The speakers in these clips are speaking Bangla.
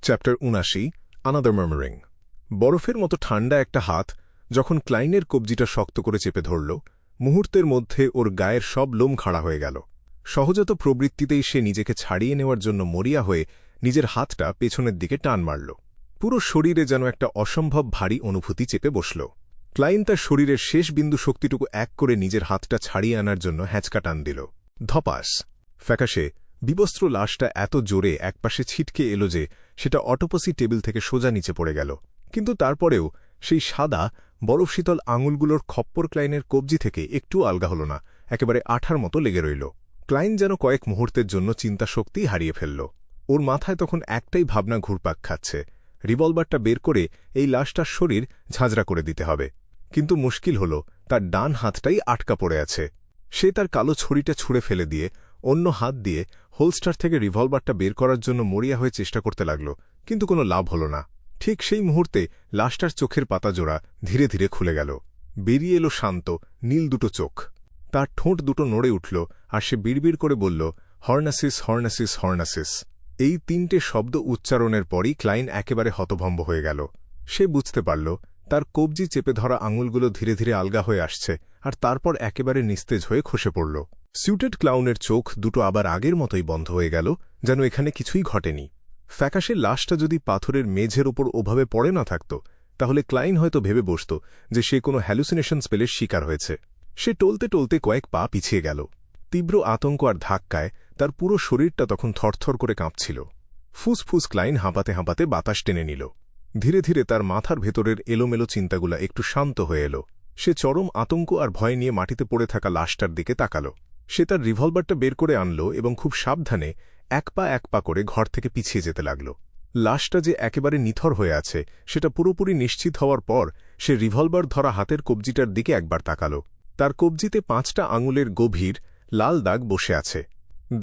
Chapter ৭৯ another মার্মারিং। বরফের মতো ঠান্ডা একটা হাত যখন ক্লাইনের কবজিটা শক্ত করে চেপে ধরল, মুহূর্তের মধ্যে ওর গায়ের সব লোম খাড়া হয়ে গেল। সহজাত প্রবৃত্তিতেই সে নিজেকে ছাড়িয়ে নেওয়ার জন্য মরিয়া হয়ে নিজের হাতটা পেছনের দিকে টান মারল। পুরো শরীরে যেন একটা অসম্ভব ভারী অনুভূতি চেপে বসল। ক্লাইন তার শরীরের শেষ বিন্দু শক্তিটুকু এক করে নিজের হাতটা ছাড়িয়ে আনার জন্য হ্যাঁচকা টান দিল। ধপাস! ফ্যাকাশে বিবস্ত্র লাশটা এত জোরে একপাশে ছিটকে এলো যে সেটা অটোপসি টেবিল থেকে সোজা নিচে পড়ে গেল। কিন্তু তারপরেও সেই সাদা বরফশীতল আঙুলগুলোর খপ্পর ক্লাইনের কবজি থেকে একটু আলগা হল না, একেবারে আঠার মতো লেগে রইল। ক্লাইন যেন কয়েক মুহূর্তের জন্য চিন্তাশক্তি হারিয়ে ফেলল। ওর মাথায় তখন একটাই ভাবনা ঘুরপাক খাচ্ছে, রিভলভারটা বের করে এই লাশটার শরীর ঝাঁঝরা করে দিতে হবে। কিন্তু মুশকিল হল, তার ডান হাতটাই আটকা পড়ে আছে। সে তার কালো ছড়িটা ছুঁড়ে ফেলে দিয়ে অন্য হাত দিয়ে হোলস্টার থেকে রিভলভারটা বের করার জন্য মরিয়া হয়ে চেষ্টা করতে লাগল, কিন্তু কোনো লাভ হল না। ঠিক সেই মুহূর্তে লাশটার চোখের পাতাজোড়া ধীরে ধীরে খুলে গেল। বেরিয়ে এলো শান্ত নীল দুটো চোখ। তার ঠোঁট দুটো নড়ে উঠল আর সে বিড়বিড় করে বলল, হর্নাসিস, হর্নাসিস, হর্নাসিস। এই তিনটে শব্দ উচ্চারণের পরই ক্লাইন একেবারে হতভম্ব হয়ে গেল। সে বুঝতে পারল তার কবজি চেপে ধরা আঙুলগুলো ধীরে ধীরে আলগা হয়ে আসছে আর তারপর একেবারে নিস্তেজ হয়ে খসে পড়ল। সিউটেড ক্লাউনের চোখ দুটো আবার আগের মতোই বন্ধ হয়ে গেল, যেন এখানে কিছুই ঘটেনি। ফ্যাকাশের লাশটা যদি পাথরের মেঝের ওপর ওভাবে পড়ে না থাকত, তাহলে ক্লাইন হয়তো ভেবে বসত যে সে কোনো হ্যালুসিনেশন স্পেলের শিকার হয়েছে। সে টলতে টলতে কয়েক পা পিছিয়ে গেল। তীব্র আতঙ্ক আর ধাক্কায় তার পুরো শরীরটা তখন থরথর করে কাঁপছিল। ফুসফুস ক্লাইন হাঁপাতে হাঁপাতে বাতাস টেনে নিল। ধীরে ধীরে তার মাথার ভেতরের এলোমেলো চিন্তাগুলা একটু শান্ত হয়ে এলো। সে চরম আতঙ্ক আর ভয় নিয়ে মাটিতে পড়ে থাকা লাশটার দিকে তাকাল। সে তার রিভলভারটা বের করে আনল এবং খুব সাবধানে এক পা করে ঘর থেকে পিছিয়ে যেতে লাগল। লাশটা যে একেবারে নিথর হয়ে আছে সেটা পুরোপুরি নিশ্চিত হওয়ার পর সে রিভলভার ধরা হাতের কবজিটার দিকে একবার তাকাল। তার কবজিতে 5টা আঙুলের গভীর লাল দাগ বসে আছে।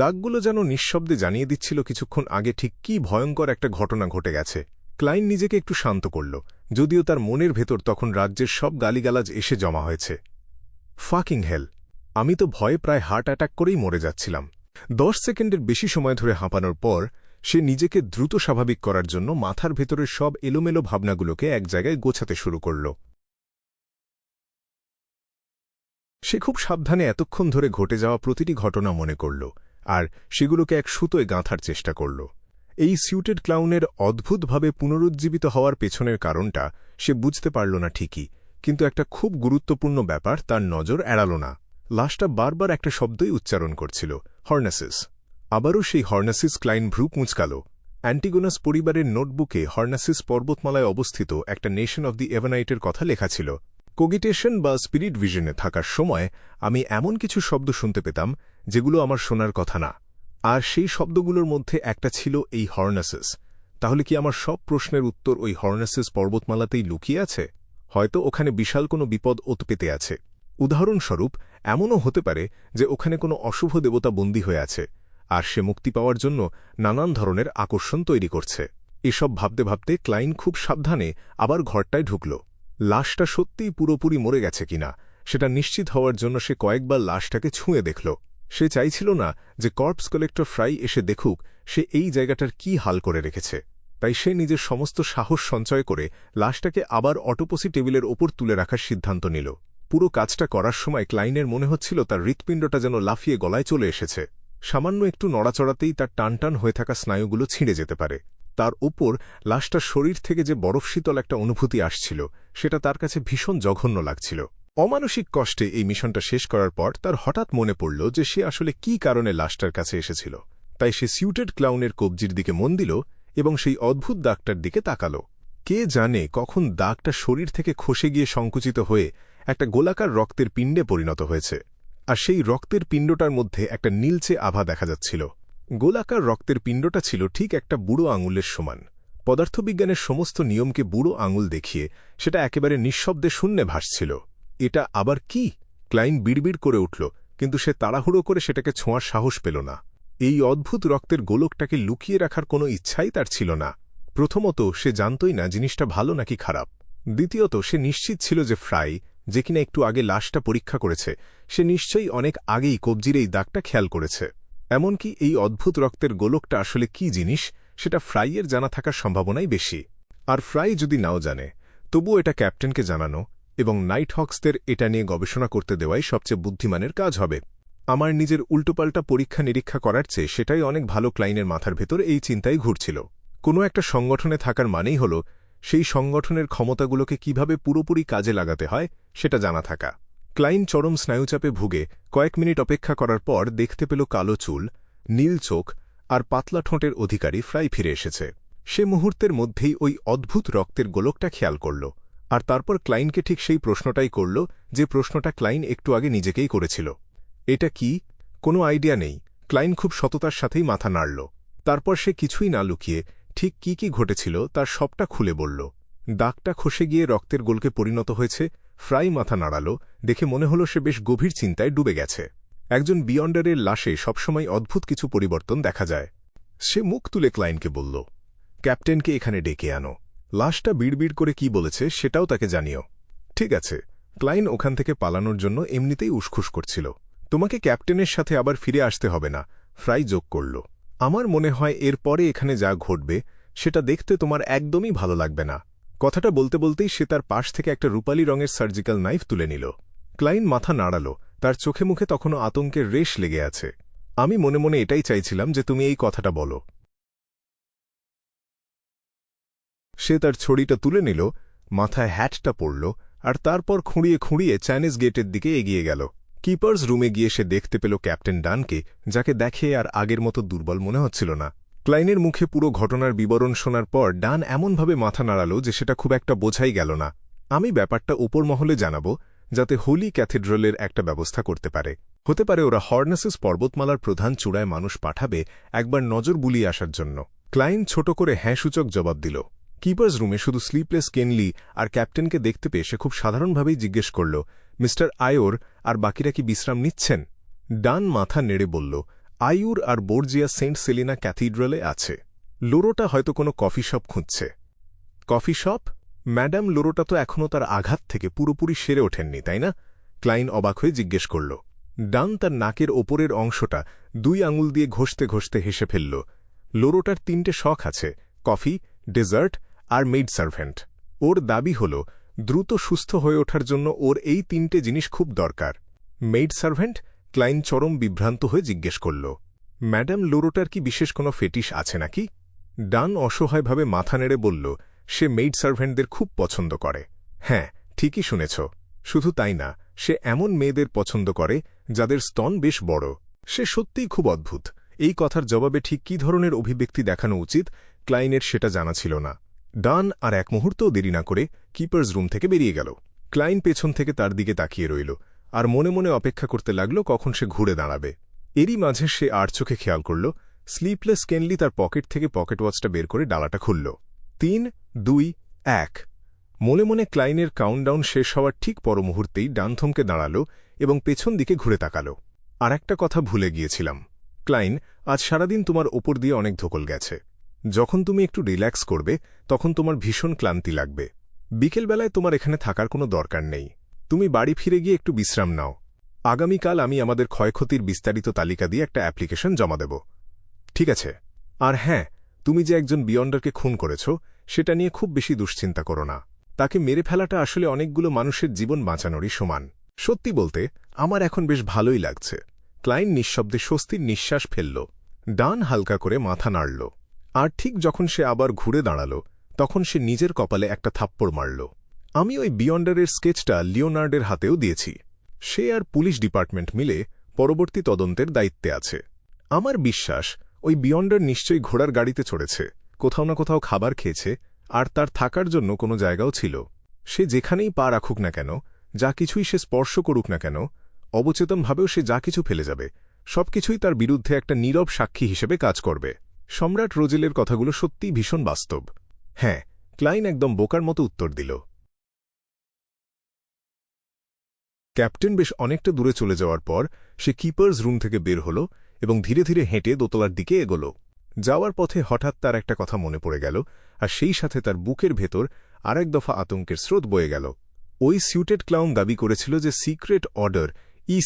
দাগগুলো যেন নিঃশব্দে জানিয়ে দিচ্ছিল কিছুক্ষণ আগে ঠিক কী ভয়ঙ্কর একটা ঘটনা ঘটে গেছে। ক্লাইন নিজেকে একটু শান্ত করল, যদিও তার মনের ভেতর তখন রাজ্যের সব গালিগালাজ এসে জমা হয়েছে। ফাকিং হেল! আমি তো ভয়ে প্রায় হার্ট অ্যাটাক করেই মরে যাচ্ছিলাম। 10 সেকেন্ডের বেশি সময় ধরে হাঁপানোর পর সে নিজেকে দ্রুত স্বাভাবিক করার জন্য মাথার ভেতরের সব এলোমেলো ভাবনাগুলোকে এক জায়গায় গোছাতে শুরু করল। সে খুব সাবধানে এতক্ষণ ধরে ঘটে যাওয়া প্রতিটি ঘটনা মনে করল আর সেগুলোকে এক সুতোয় গাঁথার চেষ্টা করল। এই সিউটেড ক্লাউনের অদ্ভুতভাবে পুনরুজ্জীবিত হওয়ার পেছনের কারণটা সে বুঝতে পারল না ঠিকই, কিন্তু একটা খুব গুরুত্বপূর্ণ ব্যাপার তার নজর এড়াল না। লাশটা বারবার একটা শব্দই উচ্চারণ করছিল, হর্নাসিস। আবারও সেই হর্নাসিস। ক্লাইন ভ্রু কুঁচকাল। অ্যান্টিগোনাস পরিবারের নোটবুকে হর্নাসিস পর্বতমালায় অবস্থিত একটা নেশন অব দি এভানাইটের কথা লেখা ছিল। কোগিটেশন বা স্পিরিট ভিশনে থাকার সময় আমি এমন কিছু শব্দ শুনতে পেতাম যেগুলো আমার শোনার কথা না, আর সেই শব্দগুলোর মধ্যে একটা ছিল এই হর্নাসিস। তাহলে কি আমার সব প্রশ্নের উত্তর ওই হর্নাসিস পর্বতমালাতেই লুকিয়ে আছে? হয়তো ওখানে বিশাল কোনো বিপদ ওতপেতে আছে। উদাহরণস্বরূপ এমনও হতে পারে যে ওখানে কোনো অশুভ দেবতা বন্দী হয়ে আছে আর সে মুক্তি পাওয়ার জন্য নানান ধরনের আকর্ষণ তৈরি করছে। এসব ভাবতে ভাবতে ক্লাইন খুব সাবধানে আবার ঘরটায় ঢুকল। লাশটা সত্যিই পুরোপুরি মরে গেছে কিনা সেটা নিশ্চিত হওয়ার জন্য সে কয়েকবার লাশটাকে ছুঁয়ে দেখল। সে চাইছিল না যে কর্পস কালেক্টর ফ্রাই এসে দেখুক সে এই জায়গাটার কি হাল করে রেখেছে। তাই সে নিজের সমস্ত সাহস সঞ্চয় করে লাশটাকে আবার অটোপসি টেবিলের ওপর তুলে রাখার সিদ্ধান্ত নিল। পুরো কাজটা করার সময় ক্লাইনের মনে হচ্ছিল তার হৃৎপিণ্ডটা যেন লাফিয়ে গলায় চলে এসেছে। সামান্য একটু নড়াচড়াতেই তার টানটান হয়ে থাকা স্নায়ুগুলো ছিঁড়ে যেতে পারে। তার ওপর লাশটার শরীর থেকে যে বরফশীতল একটা অনুভূতি আসছিল সেটা তার কাছে ভীষণ জঘন্য লাগছিল। অমানসিক কষ্টে এই মিশনটা শেষ করার পর তার হঠাৎ মনে পড়ল যে সে আসলে কী কারণে লাশটার কাছে এসেছিল। তাই সে সিউটেড ক্লাউনের কবজির দিকে মন দিল এবং সেই অদ্ভুত দাগটার দিকে তাকাল। কে জানে কখন দাগটা শরীর থেকে খসে গিয়ে সংকুচিত হয়ে একটা গোলাকার রক্তের পিণ্ডে পরিণত হয়েছে, আর সেই রক্তের পিণ্ডটার মধ্যে একটা নীলচে আভা দেখা যাচ্ছিল। গোলাকার রক্তের পিণ্ডটা ছিল ঠিক একটা বুড়ো আঙুলের সমান। পদার্থবিজ্ঞানের সমস্ত নিয়মকে বুড়ো আঙুল দেখিয়ে সেটা একেবারে নিঃশব্দে শূন্যে ভাসছিল। এটা আবার কি? ক্লাইন বিড়বিড় করে উঠল, কিন্তু সে তাড়াহুড়ো করে সেটাকে ছোঁয়ার সাহস পেল না। এই অদ্ভুত রক্তের গোলকটাকে লুকিয়ে রাখার কোনো ইচ্ছাই তার ছিল না। প্রথমত সে জানতই না জিনিসটা ভালো নাকি খারাপ। দ্বিতীয়ত সে নিশ্চিত ছিল যে ফ্রাই, যে কিনা একটু আগে লাশটা পরীক্ষা করেছে, সে নিশ্চয়ই অনেক আগেই কবজির এই দাগটা খেয়াল করেছে। এমনকি এই অদ্ভুত রক্তের গোলকটা আসলে কি জিনিস সেটা ফ্রাইয়ের জানা থাকার সম্ভাবনাই বেশি। আর ফ্রাই যদি নাও জানে, তবুও এটা ক্যাপ্টেনকে জানানো এবং নাইট হক্সদের এটা নিয়ে গবেষণা করতে দেওয়াই সবচেয়ে বুদ্ধিমানের কাজ হবে। আমার নিজের উল্টোপাল্টা পরীক্ষা নিরীক্ষা করার চেয়ে সেটাই অনেক ভালো। ক্লাইনের মাথার ভেতর এই চিন্তাই ঘুরছিল। কোনো একটা সংগঠনে থাকার মানেই হল সেই সংগঠনের ক্ষমতাগুলোকে কিভাবে পুরোপুরি কাজে লাগাতে হয় সেটা জানা থাকা। ক্লাইন চরম স্নায়ুচাপে ভুগে কয়েক মিনিট অপেক্ষা করার পর দেখতে পেল কালো চুল, নীল চোখ আর পাতলা ঠোঁটের অধিকারী ফ্রাই ফিরে এসেছে। সে মুহূর্তের মধ্যেই ওই অদ্ভুত রক্তের গোলকটা খেয়াল করল, আর তারপর ক্লাইনকে ঠিক সেই প্রশ্নটাই করল যে প্রশ্নটা ক্লাইন একটু আগে নিজেকেই করেছিল। এটা কি? কোনো আইডিয়া নেই। ক্লাইন খুব সততার সাথেই মাথা নাড়ল। তারপর সে কিছুই না লুকিয়ে ঠিক কি কি ঘটেছিল তার সবটা খুলে বলল। দাগটা খসে গিয়ে রক্তের গোলকে পরিণত হয়েছে। ফ্রাই মাথা নাড়াল, দেখে মনে হল সে বেশ গভীর চিন্তায় ডুবে গেছে। একজন বিয়ন্ডারের লাশে সবসময় অদ্ভুত কিছু পরিবর্তন দেখা যায়। সে মুখ তুলে ক্লাইনকে বলল, ক্যাপ্টেনকে এখানে ডেকে আনো। লাশটা বিড়বিড় করে কি বলেছে সেটাও তাকে জানিও। ঠিক আছে। ক্লাইন ওখান থেকে পালানোর জন্য এমনিতেই উসখুস করছিল। তোমাকে ক্যাপ্টেনের সাথে আবার ফিরে আসতে হবে না, ফ্রাই যোগ করল। আমার মনে হয় এর পরে এখানে যা ঘটবে সেটা দেখতে তোমার একদমই ভালো লাগবে না। কথাটা বলতে বলতেই সে তার পাশ থেকে একটা রূপালী রঙের সার্জিক্যাল নাইফ তুলে নিল। ক্লাইন মাথা নাড়াল, তার চোখে মুখে তখনও আতঙ্কের রেশ লেগে আছে। আমি মনে মনে এটাই চাইছিলাম যে তুমি এই কথাটা বলো। সে তার ছড়িটা তুলে নিল, মাথায় হ্যাটটা পরল, আর তারপর খুঁড়িয়ে খুঁড়িয়ে চাইনিজ গেটের দিকে এগিয়ে গেল। কিপার্স রুমে গিয়ে সে দেখতে পেল ক্যাপ্টেন ডানকে, যাকে দেখে আর আগের মতো দুর্বল মনে হচ্ছিল না। ক্লাইনের মুখে পুরো ঘটনার বিবরণ শোনার পর ডান এমনভাবে মাথা নাড়াল যে সেটা খুব একটা বোঝাই গেল না। আমি ব্যাপারটা উপর মহলে জানাব, যাতে হোলি ক্যাথিড্রালের একটা ব্যবস্থা করতে পারে। হতে পারে ওরা হর্নেসেস পর্বতমালার প্রধান চূড়ায় মানুষ পাঠাবে একবার নজর বুলিয়ে আসার জন্য। ক্লাইন ছোট করে হ্যাঁসূচক জবাব দিল। কিপার্স রুমে শুধু স্লিপলেস কেনলি আর ক্যাপ্টেনকে দেখতে পেয়ে সে খুব সাধারণভাবেই জিজ্ঞেস করল, মিস্টার আয়োর আর বাকিরা কি বিশ্রাম নিচ্ছেন? ডান মাথা নেড়ে বলল, আয়ুর আর বোর্জিয়া সেন্ট সেলিনা ক্যাথিড্রালে আছে। লোরোটা হয়তো কোনো কফি শপ খুঁজছে। Coffee shop? ম্যাডাম, লোরোটা তো এখনও তার আঘাত থেকে পুরোপুরি সেরে ওঠেননি, তাই না? ক্লাইন অবাক হয়ে জিজ্ঞেস করল। ডান তার নাকের ওপরের অংশটা 2 আঙুল দিয়ে ঘষতে ঘষতে হেসে ফেলল। লোরোটার 3টে শখ আছে, কফি, ডেজার্ট আর মেইড সার্ভেন্ট। ওর দাবি হল দ্রুত সুস্থ হয়ে ওঠার জন্য ওর এই 3টে জিনিস খুব দরকার। Made servant? ক্লাইন চরম বিভ্রান্ত হয়ে জিজ্ঞেস করল। ম্যাডাম, লোরোটার কি বিশেষ কোনো ফেটিশ আছে নাকি? ডান অসহায়ভাবে মাথা নেড়ে বলল, সে মেইড সার্ভেন্টদের খুব পছন্দ করে। হ্যাঁ, ঠিকই শুনেছ। শুধু তাই না, সে এমন মেয়েদের পছন্দ করে যাদের স্তন বেশ বড়। সে সত্যিই খুব অদ্ভুত। এই কথার জবাবে ঠিক কী ধরনের অভিব্যক্তি দেখানো উচিত ক্লাইনের সেটা জানা ছিল না। ডান আর এক মুহূর্তও দেরি না করে কিপার্স রুম থেকে বেরিয়ে গেল। ক্লাইন পেছন থেকে তার দিকে তাকিয়ে রইল আর মনে মনে অপেক্ষা করতে লাগল কখন সে ঘুরে দাঁড়াবে। এরই মাঝে সে আর চোখে খেয়াল করল স্লিপলেস কেনলি তার পকেট থেকে পকেট ওয়াচটা বের করে ডালাটা খুলল। 3, 2, 1। মনে মনে ক্লাইনের কাউন্টডাউন শেষ হওয়ার ঠিক পর মুহূর্তেই ডান থমকে দাঁড়াল এবং পেছন দিকে ঘুরে তাকাল। আর একটা কথা ভুলে গিয়েছিলাম, ক্লাইন, আজ সারাদিন তোমার ওপর দিয়ে অনেক ধকল গেছে। যখন তুমি একটু রিল্যাক্স করবে তখন তোমার ভীষণ ক্লান্তি লাগবে। বিকেলবেলায় তোমার এখানে থাকার কোনো দরকার নেই। তুমি বাড়ি ফিরে গিয়ে একটু বিশ্রাম নাও। আগামীকাল আমি আমাদের ক্ষয়ক্ষতির বিস্তারিত তালিকা দিয়ে একটা অ্যাপ্লিকেশন জমা দেব। ঠিক আছে? আর হ্যাঁ, তুমি যে একজন বিয়ন্ডারকে খুন করেছ সেটা নিয়ে খুব বেশি দুশ্চিন্তা করো না। তাকে মেরে ফেলাটা আসলে অনেকগুলো মানুষের জীবন বাঁচানোরই সমান। সত্যি বলতে আমার এখন বেশ ভালোই লাগছে। ক্লাইন নিঃশব্দে স্বস্তির নিঃশ্বাস ফেলল। ডান হালকা করে মাথা নাড়ল। আর ঠিক যখন সে আবার ঘুরে দাঁড়াল তখন সে নিজের কপালে একটা থাপ্পড় মারল। আমি ওই বিয়ন্ডারের স্কেচটা লিওনার্ডের হাতেও দিয়েছি। সে আর পুলিশ ডিপার্টমেন্ট মিলে পরবর্তী তদন্তের দায়িত্বে আছে। আমার বিশ্বাস ওই বিয়ন্ডার নিশ্চয়ই ঘোড়ার গাড়িতে চড়েছে, কোথাও না কোথাও খাবার খেয়েছে, আর তার থাকার জন্য কোনো জায়গাও ছিল। সে যেখানেই পা রাখুক না কেন, যা কিছুই সে স্পর্শ করুক না কেন, অবচেতনভাবেও সে যা কিছু ফেলে যাবে, সবকিছুই তার বিরুদ্ধে একটা নীরব সাক্ষী হিসেবে কাজ করবে। সম্রাট রোজেলের কথাগুলো সত্যিই ভীষণ বাস্তব। হ্যাঁ, ক্লাইন একদম বোকার মতো উত্তর দিল। ক্যাপ্টেন বেশ অনেকটা দূরে চলে যাওয়ার পর সে কিপার্স রুম থেকে বের হল এবং ধীরে ধীরে হেঁটে দোতলার দিকে এগোল। যাওয়ার পথে হঠাৎ তার একটা কথা মনে পড়ে গেল, আর সেই সাথে তার বুকের ভেতর আরেক দফা আতঙ্কের স্রোত বয়ে গেল। ওই সিউটেড ক্লাউন দাবি করেছিল যে সিক্রেট অর্ডার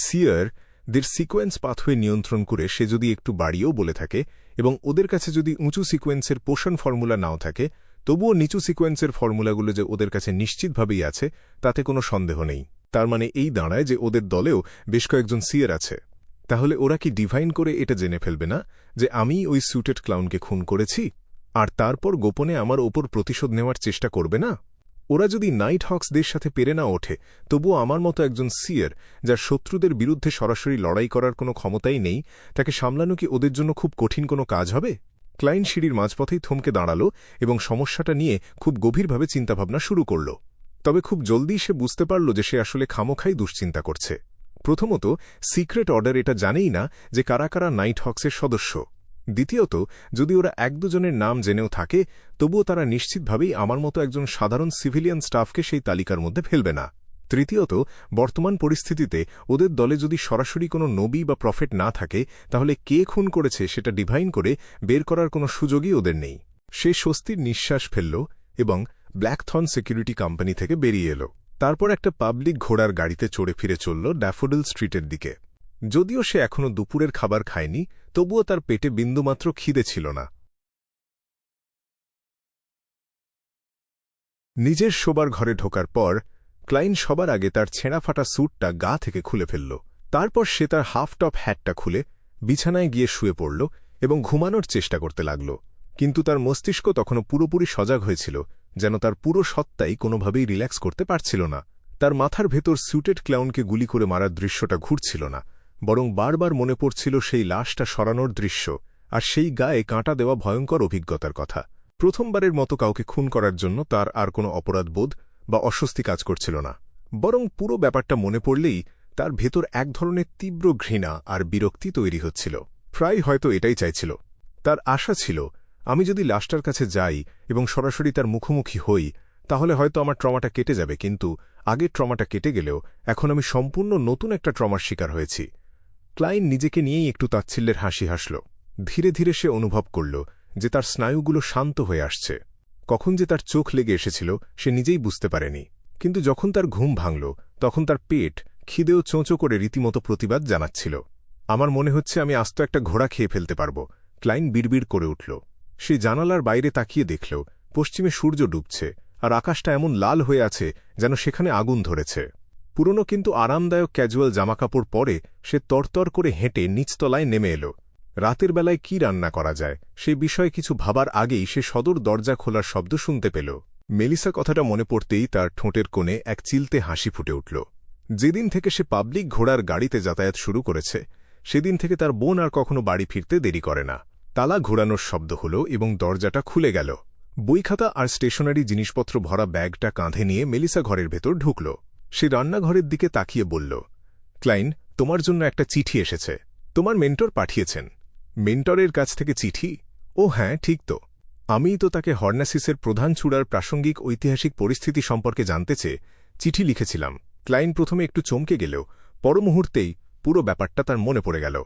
সিয়ার দের সিকোয়েন্স পাথওয়ে নিয়ন্ত্রণ করে সে যদি একটু বাড়িয়েও বলে থাকে এবং ওদের কাছে যদি উঁচু সিকোয়েন্সের পোষণ ফর্মুলা নাও থাকে, তবুও নিচু সিকোয়েন্সের ফর্মুলাগুলো যে ওদের কাছে নিশ্চিতভাবেই আছে তাতে কোনো সন্দেহ নেই। তার মানে এই দাঁড়ায় যে ওদের দলেও বেশ কয়েকজন সিয়ার আছে। তাহলে ওরা কি ডিভাইন করে এটা জেনে ফেলবে না যে আমি ওই স্যুটেড ক্লাউনকে খুন করেছি, আর তারপর গোপনে আমার ওপর প্রতিশোধ নেওয়ার চেষ্টা করবে না? ওরা যদি নাইট হক্সদের সাথে পেরে না ওঠে, তবুও আমার মতো একজন সিয়ার, যার শত্রুদের বিরুদ্ধে সরাসরি লড়াই করার কোনো ক্ষমতাই নেই, তাকে সামলানো কি ওদের জন্য খুব কঠিন কোনো কাজ হবে? ক্লাইন সিঁড়ির মাঝপথেই থমকে দাঁড়াল এবং সমস্যাটা নিয়ে খুব গভীরভাবে চিন্তাভাবনা শুরু করল। তবে খুব জলদি সে বুঝতে পারল যে সে আসলে খামোখাই দুশ্চিন্তা করছে। প্রথমত, সিক্রেট অর্ডার এটা জানেই না যে কারা কারা নাইট হক্সের সদস্য। দ্বিতীয়ত, যদি ওরা এক দুজনের নাম জেনেও থাকে, তবুও তারা নিশ্চিতভাবেই আমার মতো একজন সাধারণ সিভিলিয়ান স্টাফকে সেই তালিকার মধ্যে ফেলবে না। তৃতীয়ত, বর্তমান পরিস্থিতিতে ওদের দলে যদি সরাসরি কোনো নবী বা প্রফেট না থাকে, তাহলে কে খুন করেছে সেটা ডিভাইন করে বের করার কোনো সুযোগই ওদের নেই। সে স্বস্তির নিঃশ্বাস ফেলল এবং ব্ল্যাকথর্ন সিকিউরিটি কোম্পানি থেকে বেরিয়ে এল। তারপর একটা পাবলিক ঘোড়ার গাড়িতে চড়ে ফিরে চলল ড্যাফোডিল স্ট্রিটের দিকে। যদিও সে এখনও দুপুরের খাবার খায়নি, তবুও তার পেটে বিন্দুমাত্র খিদে ছিল না। নিজের শোবার ঘরে ঢোকার পর ক্লাইন সবার আগে তার ছেঁড়াফাটা স্যুটটা গা থেকে খুলে ফেলল। তারপর সে তার হাফ টপ হ্যাটটা খুলে বিছানায় গিয়ে শুয়ে পড়ল এবং ঘুমানোর চেষ্টা করতে লাগল। কিন্তু তার মস্তিষ্ক তখনও পুরোপুরি সজাগ হয়েছিল, যেন তার পুরো সত্তাই কোনোভাবেই রিল্যাক্স করতে পারছিল না। তার মাথার ভেতর স্যুটেড ক্লাউনকে গুলি করে মারার দৃশ্যটা ঘুরছিল না, বরং বারবার মনে পড়ছিল সেই লাশটা সরানোর দৃশ্য আর সেই গায়ে কাঁটা দেওয়া ভয়ঙ্কর অভিজ্ঞতার কথা। প্রথমবারের মতো কাউকে খুন করার জন্য তার আর কোনো অপরাধবোধ বা অস্বস্তি কাজ করছিল না, বরং পুরো ব্যাপারটা মনে পড়লেই তার ভেতর এক ধরনের তীব্র ঘৃণা আর বিরক্তি তৈরি হচ্ছিল। প্রায় হয়তো এটাই চাইছিল। তার আশা ছিল, আমি যদি লাশটার কাছে যাই এবং সরাসরি তার মুখোমুখি হই, তাহলে হয়তো আমার ট্রমাটা কেটে যাবে, কিন্তু আগের ট্রমাটা কেটে গেলেও এখন আমি সম্পূর্ণ নতুন একটা ট্রমার শিকার হয়েছি। ক্লাইন নিজেকে নিয়েই একটু তাচ্ছিল্যের হাসি হাসল। ধীরে ধীরে সে অনুভব করল যে তার স্নায়ুগুলো শান্ত হয়ে আসছে। কখন যে তার চোখ লেগে এসেছিল সে নিজেই বুঝতে পারেনি, কিন্তু যখন তার ঘুম ভাঙল তখন তার পেট খিদেও চোঁচো করে রীতিমতো প্রতিবাদ জানাচ্ছিল। আমার মনে হচ্ছে আমি আস্ত একটা ঘোড়া খেয়ে ফেলতে পারব, ক্লাইন বিড়বিড় করে উঠল। সে জানালার বাইরে তাকিয়ে দেখল পশ্চিমে সূর্য ডুবছে আর আকাশটা এমন লাল হয়ে আছে যেন সেখানে আগুন ধরেছে। পুরনো কিন্তু আরামদায়ক ক্যাজুয়াল জামাকাপড় পরে সে তরতর করে হেঁটে নিচতলায় নেমে এল। রাতের বেলায় কি রান্না করা যায় সে বিষয়ে কিছু ভাবার আগেই সে সদর দরজা খোলার শব্দ শুনতে পেল। মেলিসা কথাটা মনে পড়তেই তার ঠোঁটের কোণে এক চিলতে হাসি ফুটে উঠল। যেদিন থেকে সে পাবলিক ঘোড়ার গাড়িতে যাতায়াত শুরু করেছে, সেদিন থেকে তার বোন আর কখনো বাড়ি ফিরতে দেরি করে না। তালা ঘোরানোর শব্দ হল এবং দরজাটা খুলে গেল। বইখাতা আর স্টেশনারি জিনিসপত্র ভরা ব্যাগটা কাঁধে নিয়ে মেলিসা ঘরের ভেতর ঢুকল। সে রান্নাঘরের দিকে তাকিয়ে বলল, ক্লাইন, তোমার জন্য একটা চিঠি এসেছে। তোমার মেন্টর পাঠিয়েছেন। মেন্টরের কাছ থেকে চিঠি? ও হ্যাঁ, ঠিক তো। আমিই তো তাকে হর্নাসিসের প্রধান চূড়ার প্রাসঙ্গিক ঐতিহাসিক পরিস্থিতি সম্পর্কে জানতে চেয়ে চিঠি লিখেছিলাম। ক্লাইন প্রথমে একটু চমকে গেলেও পর মুহূর্তেই পুরো ব্যাপারটা তার মনে পড়ে গেল।